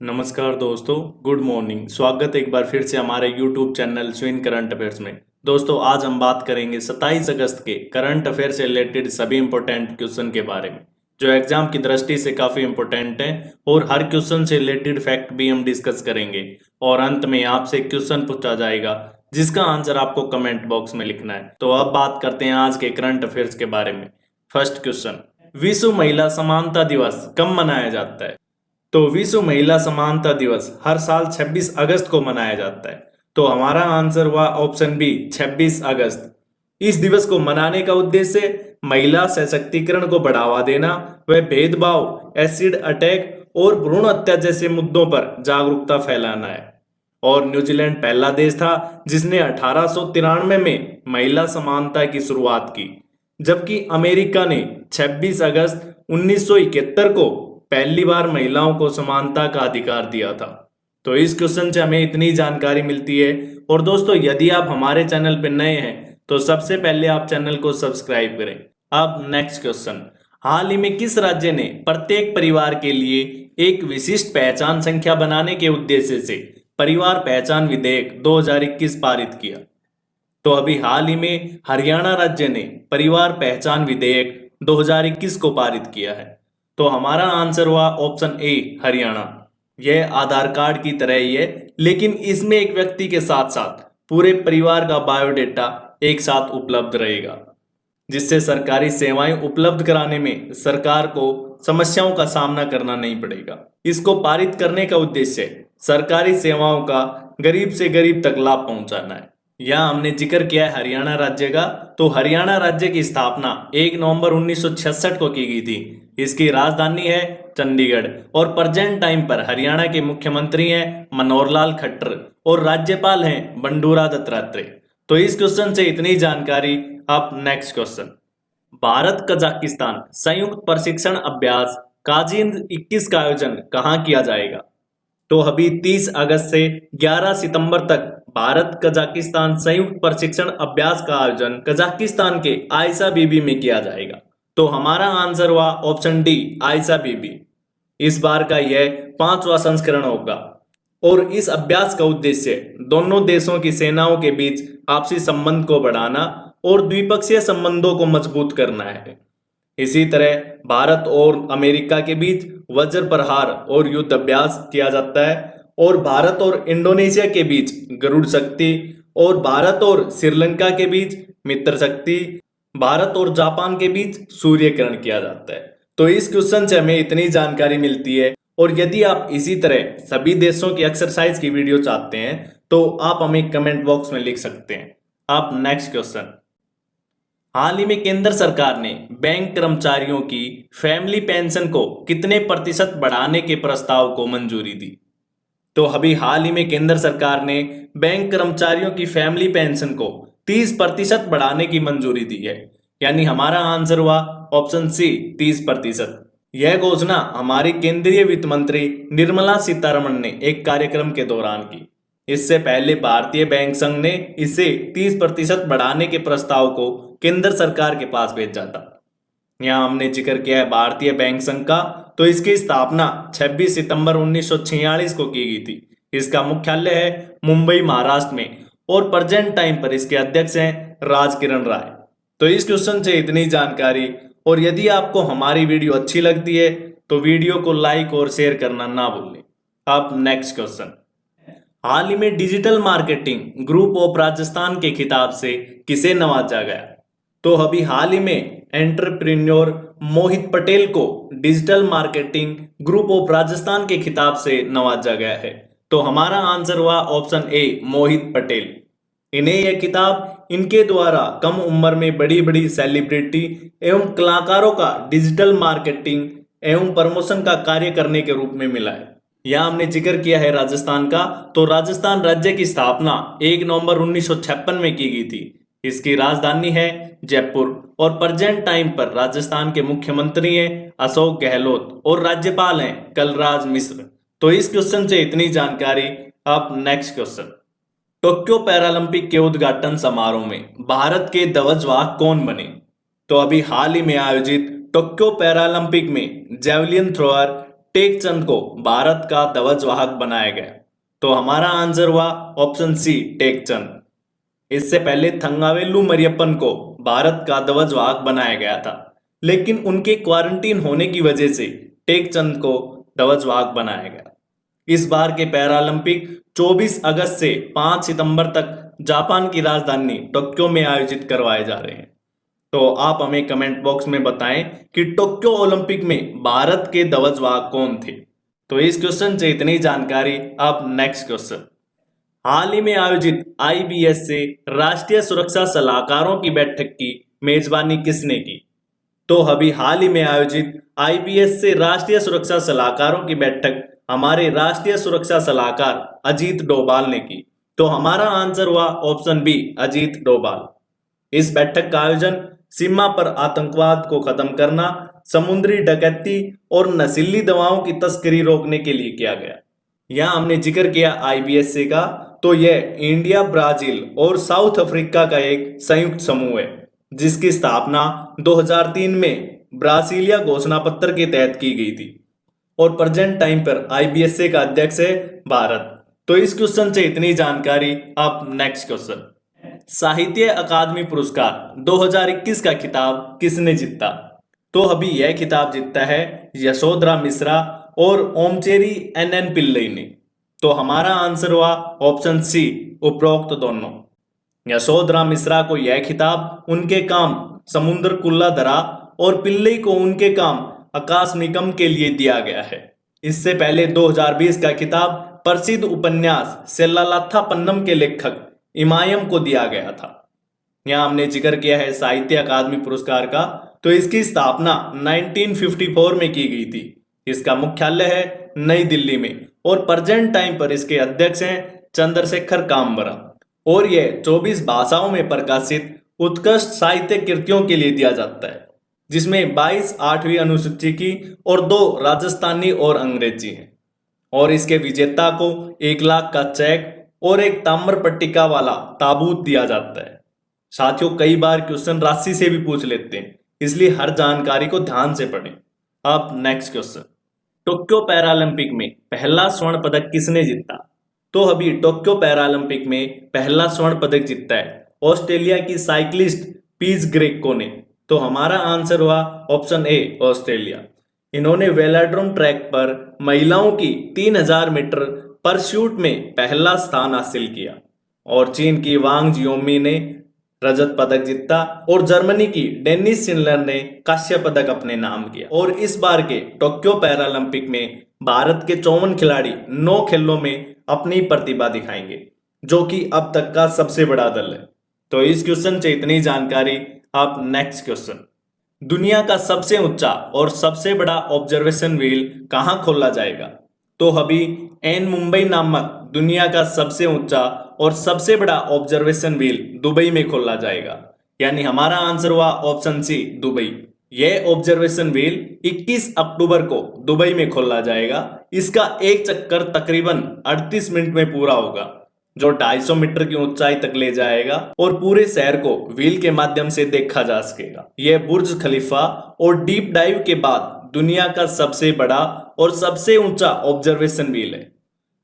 नमस्कार दोस्तों, good morning. स्वागत एक बार फिर से हमारे यूट्यूब चैनल स्विन करंट अफेयर्स में। दोस्तों, आज हम बात करेंगे 27 अगस्त के करंट अफेयर से रिलेटेड सभी इंपॉर्टेंट क्वेश्चन के बारे में, जो एग्जाम की दृष्टि से काफ़ी इंपॉर्टेंट हैं। और हर क्वेश्चन से रिलेटेड फैक्ट भी हम डिस्कस करेंगे और अंत में आपसे क्वेश्चन पूछा जाएगा जिसका आंसर आपको कमेंट बॉक्स में लिखना है। तो अब बात करते हैं आज के करंट अफेयर्स के बारे में। फर्स्ट क्वेश्चन, विश्व महिला समानता दिवस कब मनाया जाता है? तो विश्व महिला समानता दिवस हर साल 26 अगस्त को मनाया जाता है। तो हमारा आंसर हुआ ऑप्शन बी, 26 अगस्त। इस दिवस को मनाने का उद्देश्य महिला सशक्तिकरण को बढ़ावा देना व भेदभाव, एसिड अटैक और भ्रूण हत्या जैसे मुद्दों पर जागरूकता फैलाना है। और न्यूजीलैंड पहला देश था जिसने 1893 में महिला समानता की शुरुआत की, जबकि अमेरिका ने 26 अगस्त 1971 को पहली बार महिलाओं को समानता का अधिकार दिया था। तो इस क्वेश्चन से हमें इतनी जानकारी मिलती है। और दोस्तों, यदि आप हमारे चैनल पर नए हैं तो सबसे पहले आप चैनल को सब्सक्राइब करें। अब नेक्स्ट क्वेश्चन, हाल ही में किस राज्य ने प्रत्येक परिवार के लिए एक विशिष्ट पहचान संख्या बनाने के उद्देश्य से परिवार पहचान विधेयक 2021 पारित किया? तो अभी हाल ही में हरियाणा राज्य ने परिवार पहचान विधेयक 2021 को पारित किया है। तो हमारा आंसर हुआ ऑप्शन ए, हरियाणा। यह आधार कार्ड की तरह ही है, लेकिन इसमें एक व्यक्ति के साथ साथ पूरे परिवार का बायोडेटा एक साथ उपलब्ध रहेगा, जिससे सरकारी सेवाएं उपलब्ध कराने में सरकार को समस्याओं का सामना करना नहीं पड़ेगा। इसको पारित करने का उद्देश्य सरकारी सेवाओं का गरीब से गरीब तक लाभ पहुंचाना है। यहाँ हमने जिक्र किया है हरियाणा राज्य का। तो हरियाणा राज्य की स्थापना 1 नवंबर 1966 को की गई थी। इसकी राजधानी है चंडीगढ़ और प्रेजेंट टाइम पर हरियाणा के मुख्यमंत्री हैं मनोहर लाल खट्टर और राज्यपाल हैं बंडूरा दत्तात्रेय। तो इस क्वेश्चन से इतनी जानकारी। अब नेक्स्ट क्वेश्चन, भारत कजाकिस्तान संयुक्त प्रशिक्षण अभ्यास काजिन 21 का आयोजन कहाँ किया जाएगा? तो अभी 30 अगस्त से 11 सितंबर तक भारत कजाकिस्तान संयुक्त प्रशिक्षण अभ्यास का आयोजन कजाकिस्तान के आयसा बीबी में किया जाएगा। तो हमारा आंसर हुआ ऑप्शन डी, आयसा बीबी। इस बार का यह 5वां संस्करण होगा और इस अभ्यास का उद्देश्य दोनों देशों की सेनाओं के बीच आपसी संबंध को बढ़ाना और द्विपक्षीय संबंधों को मजबूत करना है। इसी तरह भारत और अमेरिका के बीच वज्र प्रहार और युद्ध अभ्यास किया जाता है, और भारत और इंडोनेशिया के बीच गरुड़ शक्ति, और भारत और श्रीलंका के बीच मित्र शक्ति, भारत और जापान के बीच सूर्यकिरण किया जाता है। तो इस क्वेश्चन से हमें इतनी जानकारी मिलती है। और यदि आप इसी तरह सभी देशों की एक्सरसाइज की वीडियो चाहते हैं तो आप हमें कमेंट बॉक्स में लिख सकते हैं। अब नेक्स्ट क्वेश्चन, हाल ही में केंद्र सरकार ने बैंक कर्मचारियों की फैमिली पेंशन को कितने प्रतिशत बढ़ाने के प्रस्ताव को मंजूरी दी? तो अभी हाल ही में केंद्र सरकार ने बैंक कर्मचारियों की फैमिली पेंशन को 30% बढ़ाने की मंजूरी दी है। यानी हमारा आंसर हुआ ऑप्शन सी, 30%। यह घोषणा हमारी केंद्रीय वित्त मंत्री निर्मला सीतारमण ने एक कार्यक्रम के दौरान की। इससे पहले भारतीय बैंक संघ ने इसे 30% बढ़ाने के प्रस्ताव को केंद्र सरकार के पास भेजा था। यहाँ हमने जिक्र किया है भारतीय बैंक संघ का। तो इसकी स्थापना 26 सितंबर 1946 को की गई थी। इसका मुख्यालय है मुंबई, महाराष्ट्र में, और प्रेजेंट टाइम पर इसके अध्यक्ष हैं राजकिरण राय। तो इस क्वेश्चन से इतनी जानकारी। और यदि आपको हमारी वीडियो अच्छी लगती है तो वीडियो को लाइक और शेयर करना ना भूलें। अब नेक्स्ट क्वेश्चन, हाल ही में digital marketing group of Rajasthan के खिताब से किसे नवाजा गया? तो अभी हाल ही में एंटरप्रेन्योर मोहित पटेल को digital marketing group of Rajasthan के खिताब से नवाजा गया है। तो हमारा आंसर हुआ ऑप्शन ए, मोहित पटेल। इन्हें यह किताब इनके द्वारा कम उम्र में बड़ी बड़ी सेलिब्रिटी एवं कलाकारों का डिजिटल मार्केटिंग एवं प्रमोशन का कार्य करने के रूप में मिला है। यहाँ हमने जिक्र किया है राजस्थान का। तो राजस्थान राज्य की स्थापना 1 नवंबर 1956 में की गई थी। इसकी राजधानी है जयपुर और प्रेजेंट टाइम पर राजस्थान के मुख्यमंत्री हैं अशोक गहलोत और राज्यपाल हैं कलराज मिश्र। तो इस क्वेश्चन से इतनी जानकारी। अब नेक्स्ट क्वेश्चन, टोक्यो पैरालंपिक के उद्घाटन समारोह में भारत के ध्वजवाहक कौन बने? तो अभी हाल ही में आयोजित टोक्यो पैरालंपिक में जेवलिन थ्रोअर टेकचंद को भारत का ध्वजवाहक बनाया गया? तो हमारा आंसर हुआ ऑप्शन सी, टेकचंद। इससे पहले थंगावेलु मरियप्पन को भारत का ध्वजवाहक बनाया गया था, लेकिन उनके क्वारंटीन होने की वजह से टेकचंद को ध्वजवाहक बनाया गया। इस बार के पैरालंपिक 24 अगस्त से 5 सितंबर तक जापान की राजधानी टोक्यो में आयोजित करवाए जा रहे हैं। तो आप हमें कमेंट बॉक्स में बताएं कि टोक्यो ओलंपिक में भारत के ध्वजवाहक कौन थे। तो इस क्वेश्चन से इतनी जानकारी। अब नेक्स्ट क्वेश्चन, हाल ही में आयोजित आईबीएस से राष्ट्रीय सुरक्षा सलाहकारों की बैठक की मेजबानी किसने की? तो अभी हाल ही में आयोजित आईबीएस से राष्ट्रीय सुरक्षा सलाहकारों की बैठक हमारे राष्ट्रीय सुरक्षा सलाहकार अजीत डोभाल ने की। तो हमारा आंसर हुआ ऑप्शन बी, अजीत डोभाल। इस बैठक का आयोजन सीमा पर आतंकवाद को खत्म करना, समुद्री डकैती और नशीली दवाओं की तस्करी रोकने के लिए किया गया। यहाँ हमने जिक्र किया आईबीएसए का, तो यह इंडिया, ब्राजील और साउथ अफ्रीका का एक संयुक्त समूह है, जिसकी स्थापना 2003 में ब्रासीलिया घोषणा पत्र के तहत की गई थी और प्रेजेंट टाइम पर आईबीएसए का अध्यक्ष है भारत। तो इस क्वेश्चन से इतनी जानकारी। अब नेक्स्ट क्वेश्चन, साहित्य अकादमी पुरस्कार 2021 का खिताब किसने जीता? तो अभी यह खिताब जीता है यशोधरा मिश्रा और ओमचेरी एनएन पिल्लई ने। तो हमारा आंसर हुआ ऑप्शन सी, उपरोक्त दोनों। यशोधरा मिश्रा को यह खिताब उनके काम समुद्र कुल्लाधरा और पिल्लई को उनके काम आकाश निकम के लिए दिया गया है। इससे पहले 2020 का खिताब प्रसिद्ध उपन्यास सेल्लालाथा पन्नम के लेखक इमायम को दिया गया था। यहाँ हमने जिक्र किया है साहित्य अकादमी पुरस्कार का, तो इसकी स्थापना 1954 में की गई थी। इसका मुख्यालय है नई दिल्ली में और प्रेजेंट टाइम पर इसके अध्यक्ष हैं चंद्रशेखर कामबरा और यह 24 भाषाओं में प्रकाशित उत्कृष्ट साहित्य कृतियों के लिए दिया जाता है, जिसमें 22 8वीं अनुसूची की और 2 राजस्थानी और अंग्रेजी हैं। और इसके विजेता को 1 लाख का चेक और एक ताम्र पट्टिका वाला ताबूत दिया जाता है। साथियों, कई बार क्वेश्चन राशि से भी पूछ लेते हैं, इसलिए हर जानकारी को ध्यान से पढ़ें। अब नेक्स्ट क्वेश्चन, टोक्यो पैरालंपिक में पहला स्वर्ण पदक किसने जीता? तो अभी टोक्यो पैरालंपिक में पहला स्वर्ण पदक जीता है ऑस्ट्रेलिया की साइक्लिस्ट पीज ग्रेको ने। तो हमारा आंसर हुआ ऑप्शन ए, ऑस्ट्रेलिया। इन्होंने वेलोड्रोम ट्रैक पर महिलाओं की 3000 मीटर परस्यूट में पहला स्थान हासिल किया और चीन की वांग जियोमी ने रजत पदक जीता और जर्मनी की डेनिस शिंडलर ने कांस्य पदक अपने नाम किया। और इस बार के टोक्यो पैरालंपिक में भारत के 54 खिलाड़ी 9 खेलों में अपनी प्रतिभा दिखाएंगे, जो कि अब तक का सबसे बड़ा दल है। तो इस क्वेश्चन से इतनी जानकारी। अब नेक्स्ट क्वेश्चन, दुनिया का सबसे ऊंचा और सबसे बड़ा ऑब्जर्वेशन व्हील कहां खोला जाएगा? तो अभी एन मुंबई नामक दुनिया का सबसे ऊंचा और सबसे बड़ा ऑब्जर्वेशन व्हील दुबई में खोला जाएगा। यानी हमारा आंसर हुआ ऑप्शन सी, दुबई। यह ऑब्जर्वेशन व्हील 21 अक्टूबर को दुबई में खोला जाएगा। इसका एक चक्कर तकरीबन 38 मिनट में पूरा होगा, जो 250 मीटर की ऊंचाई तक ले जाएगा और पूरे शहर को व्हील के माध्यम से देखा जा सकेगा। यह बुर्ज खलीफा और डीप डाइव के बाद दुनिया का सबसे बड़ा और सबसे ऊंचा ऑब्जर्वेशन व्हील है।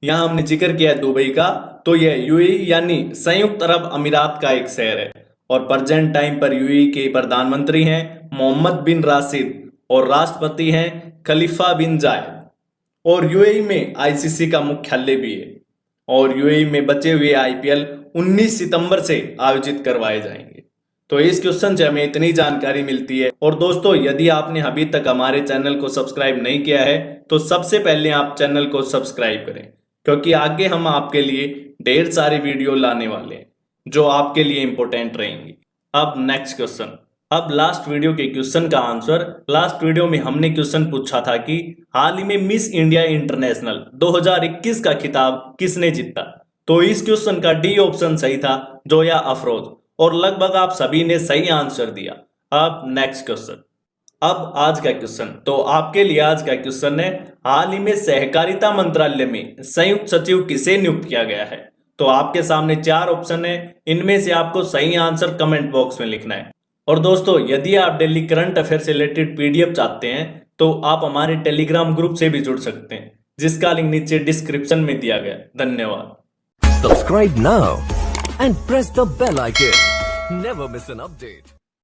यहाँ हमने जिक्र किया दुबई का, तो यह यूएई यानी संयुक्त अरब अमीरात का एक शहर है और प्रेजेंट टाइम पर यूएई के प्रधानमंत्री हैं मोहम्मद बिन राशिद और राष्ट्रपति हैं खलीफा बिन जायद। और यूएई में आईसीसी का मुख्यालय भी है और यूएई में बचे हुए आईपीएल 19 सितंबर से आयोजित करवाए जाएंगे। तो इस क्वेश्चन से हमें इतनी जानकारी मिलती है। और दोस्तों, यदि आपने अभी तक हमारे चैनल को सब्सक्राइब नहीं किया है तो सबसे पहले आप चैनल को सब्सक्राइब करें, क्योंकि आगे हम आपके लिए ढेर सारी वीडियो लाने वाले हैं जो आपके लिए इंपॉर्टेंट रहेंगी। अब नेक्स्ट क्वेश्चन, अब लास्ट वीडियो के क्वेश्चन का आंसर। लास्ट वीडियो में हमने क्वेश्चन पूछा था कि हाल ही में मिस इंडिया इंटरनेशनल 2021 का खिताब किसने जीता? तो इस क्वेश्चन का डी ऑप्शन सही था, जोया अफरोज, और लगभग आप सभी ने सही आंसर दिया। अब नेक्स्ट क्वेश्चन, अब आज का क्वेश्चन, तो आपके लिए आज का क्वेश्चन है, हाल ही में सहकारिता मंत्रालय में संयुक्त सचिव किसे नियुक्त किया गया है? तो आपके सामने 4 ऑप्शन है, इनमें से आपको सही आंसर कमेंट बॉक्स में लिखना है। और दोस्तों, यदि आप डेली करंट अफेयर से रिलेटेड पीडीएफ चाहते हैं तो आप हमारे टेलीग्राम ग्रुप से भी जुड़ सकते हैं, जिसका लिंक नीचे डिस्क्रिप्शन में दिया गया। धन्यवाद। Subscribe now and press the bell icon. Never miss an update.